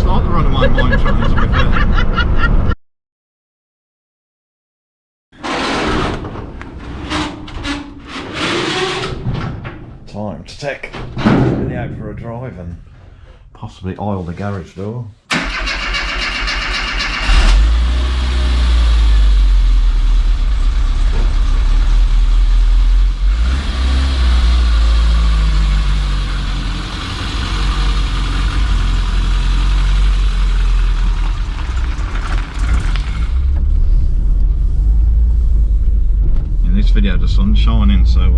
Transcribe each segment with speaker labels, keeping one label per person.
Speaker 1: like the runaway mine train, to be fair. Time to take Millie out for a drive and possibly oil the garage door. In this video the sun's shining, so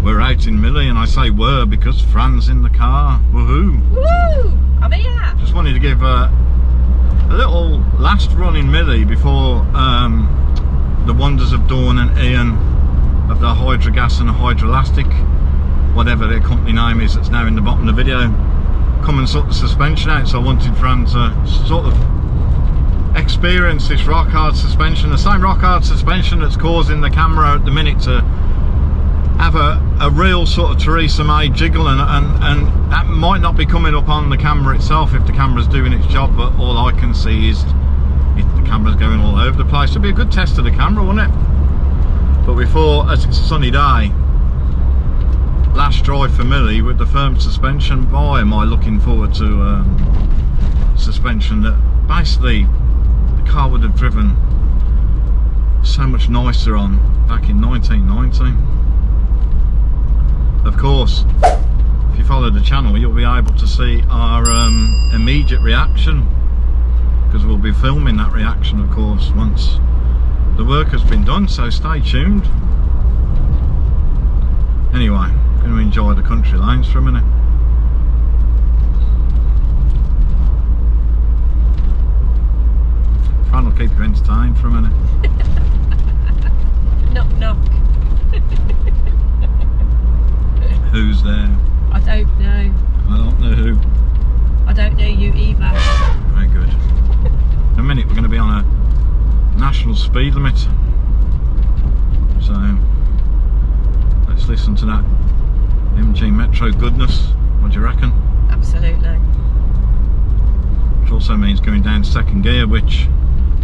Speaker 1: we're out in Millie, and I say were because Fran's in the car. Woohoo!
Speaker 2: Woo! I'm here!
Speaker 1: Just wanted to give a little last run in Millie before the wonders of Dawn and Ian of the Hydragas and the Hydrolastic, whatever their company name is that's now in the bottom of the video, come and sort the suspension out. So I wanted Fran to sort of experience this rock hard suspension, the same rock hard suspension that's causing the camera at the minute to have a real sort of Theresa May jiggle, and that might not be coming up on the camera itself if the camera's doing its job, but all I can see is the camera's going all over the place. It'd be a good test of the camera, wouldn't it? But before, as it's a sunny day, last drive for Millie with the firm suspension, boy am I looking forward to suspension that basically the car would have driven so much nicer on back in 1990. Of course, if you follow the channel, you'll be able to see our immediate reaction, because we'll be filming that reaction, of course, once the work has been done, so stay tuned. Anyway, I'm going to enjoy the country lanes for a minute. Fran will keep you entertained for a minute.
Speaker 2: Knock knock.
Speaker 1: Who's there?
Speaker 2: I don't know.
Speaker 1: I don't know who.
Speaker 2: I don't know you either.
Speaker 1: Very good. In a minute we're going to be on a national speed limit, so let's listen to that MG Metro goodness. What do you reckon?
Speaker 2: Absolutely.
Speaker 1: Which also means going down to second gear, which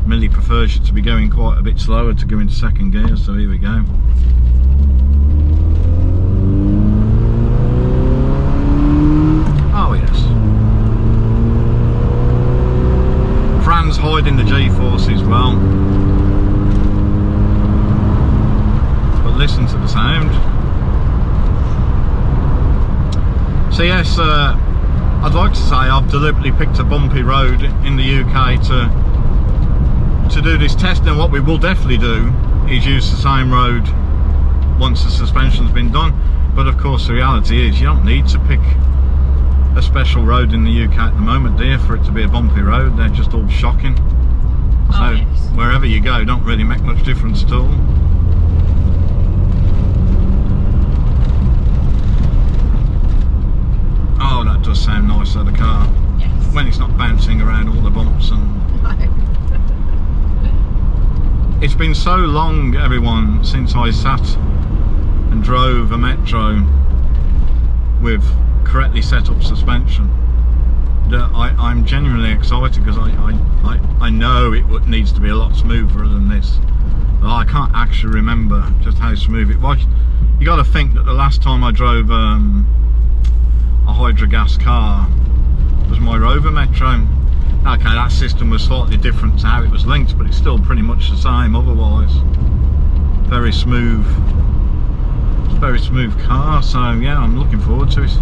Speaker 1: Millie prefers you to be going quite a bit slower to go into second gear, so here we go. Oh yes. Fran's hiding the G-forces well, but listen to the sound. So yes, I'd like to say I've deliberately picked a bumpy road in the UK to do this test, and what we will definitely do is use the same road once the suspension's been done. But of course the reality is you don't need to pick a special road in the UK at the moment, dear, for it to be a bumpy road. They're just all shocking. So
Speaker 2: oh, yes.
Speaker 1: Wherever you go don't really make much difference at all. Oh, that does sound nice though, the car.
Speaker 2: Yes.
Speaker 1: When it's not bouncing around all the bumps and...
Speaker 2: No.
Speaker 1: It's been so long, everyone, since I sat and drove a Metro with correctly set up suspension, that I'm genuinely excited, because I know it needs to be a lot smoother than this. But I can't actually remember just how smooth it was. You got to think that the last time I drove a Hydragas car was my Rover Metro. Okay, that system was slightly different to how it was linked, but it's still pretty much the same otherwise. Very smooth. It's a very smooth car, so yeah, I'm looking forward to it.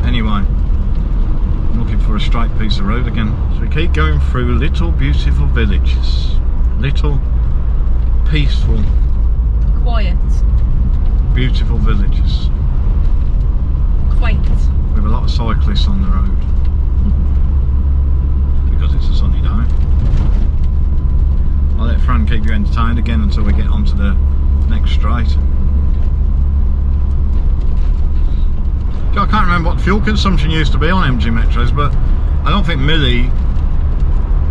Speaker 1: Anyway, I'm looking for a straight piece of road again. So we keep going through little beautiful villages. Little peaceful,
Speaker 2: Quiet.
Speaker 1: beautiful villages.
Speaker 2: Quaint.
Speaker 1: With a lot of cyclists on the road. Because it's a sunny day. I'll let Fran keep you entertained again until we get onto the next straight. I can't remember what fuel consumption used to be on MG Metros, but I don't think Millie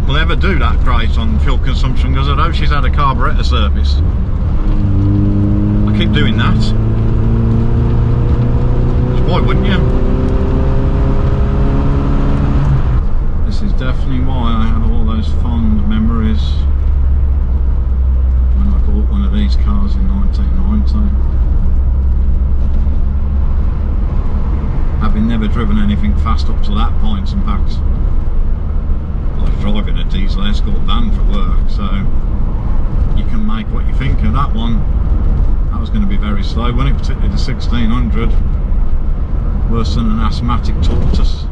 Speaker 1: will ever do that great on fuel consumption, because I know she's had a carburettor service. I keep doing that. Why wouldn't you? most fond memories when I bought one of these cars in 1990. Having never driven anything fast up to that point, in fact, I was driving a diesel escort van for work, so you can make what you think of that one. That was going to be very slow, wasn't it? Particularly the 1600, worse than an asthmatic tortoise.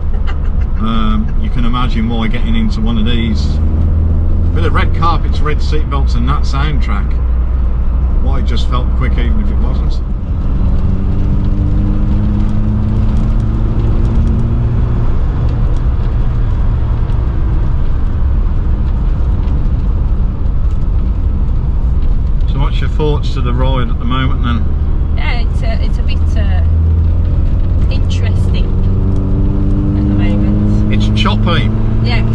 Speaker 1: You can imagine why getting into one of these, bit of red carpets, red seatbelts and that soundtrack, why it just felt quick even if it wasn't. So what's your thoughts to the ride at the moment then?
Speaker 2: Yeah, it's a bit interesting at the moment.
Speaker 1: It's choppy.
Speaker 2: Yes,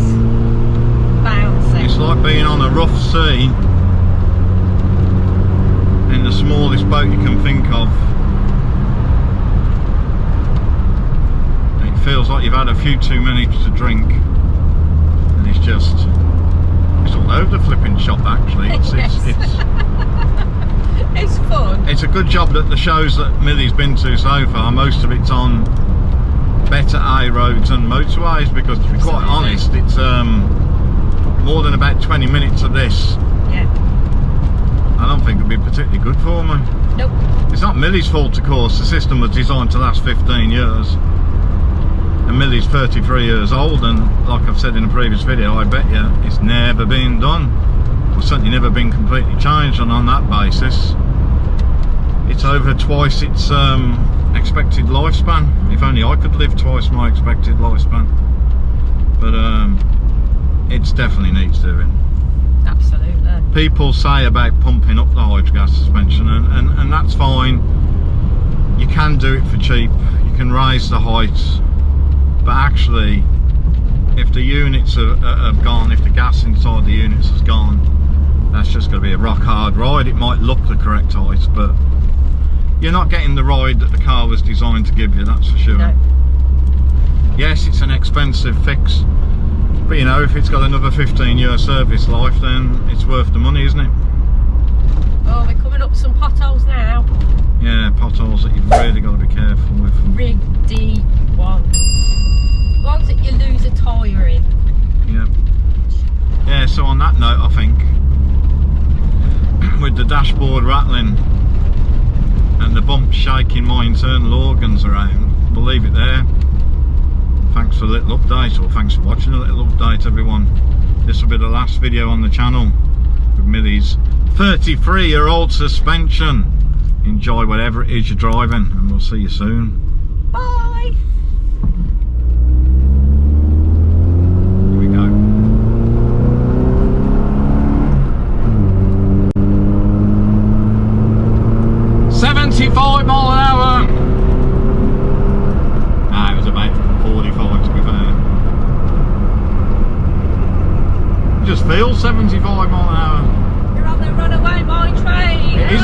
Speaker 2: bouncy.
Speaker 1: It's like being on a rough sea in the smallest boat you can think of. It feels like you've had a few too many to drink, and it's all over the flipping shop actually. It's
Speaker 2: It's fun.
Speaker 1: It's a good job that the shows that Millie's been to so far, most of it's on better A roads and motorways, because to be quite honest, it's more than about 20 minutes of this.
Speaker 2: Yeah.
Speaker 1: I don't think it'd be particularly good for me.
Speaker 2: Nope.
Speaker 1: It's not Millie's fault, of course. The system was designed to last 15 years. And Millie's 33 years old, and like I've said in a previous video, I bet you it's never been done. Or certainly never been completely changed, and on that basis, it's over twice its expected lifespan. If only I could live twice my expected lifespan. But it definitely needs doing.
Speaker 2: Absolutely.
Speaker 1: People say about pumping up the Hydragas suspension, and that's fine. You can do it for cheap. You can raise the heights, but actually, if the units have gone, if the gas inside the units has gone, that's just going to be a rock hard ride. It might look the correct height, but you're not getting the ride that the car was designed to give you, that's for sure.
Speaker 2: No.
Speaker 1: Yes, it's an expensive fix, but you know, if it's got another 15-year service life, then it's worth the money, isn't it?
Speaker 2: Oh, we're coming up some potholes now.
Speaker 1: Yeah, potholes that you've really got to be careful with.
Speaker 2: Rig deep ones. Ones that you lose a tyre in.
Speaker 1: Yeah. Yeah, so on that note, I think, with the dashboard rattling and the bump shaking my internal organs around, we'll leave it there. Thanks for the little update, or thanks for watching a little update, everyone. This will be the last video on the channel with Millie's 33-year-old suspension. Enjoy whatever it is you're driving, and we'll see you soon.
Speaker 2: Bye.
Speaker 1: Here we go. $75 miles an hour. Nah, it was about 45 to be fair. It just feels 75 miles an hour.
Speaker 2: You're on the runaway mine train.
Speaker 1: It is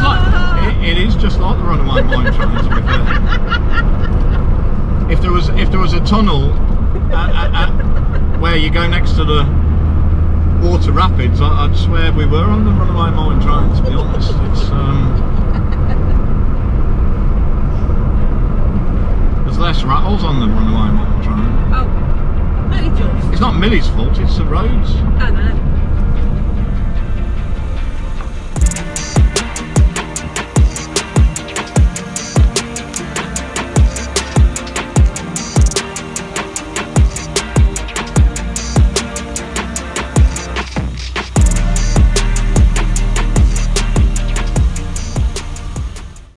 Speaker 1: it is just like the runaway mine train, to be fair. If there was a tunnel where you go next to the water rapids, I'd swear we were on the runaway mine train, to be honest. It's there's less rattles on the runaway mine train.
Speaker 2: Oh, really just.
Speaker 1: It's not Millie's fault, it's the roads.
Speaker 2: I know.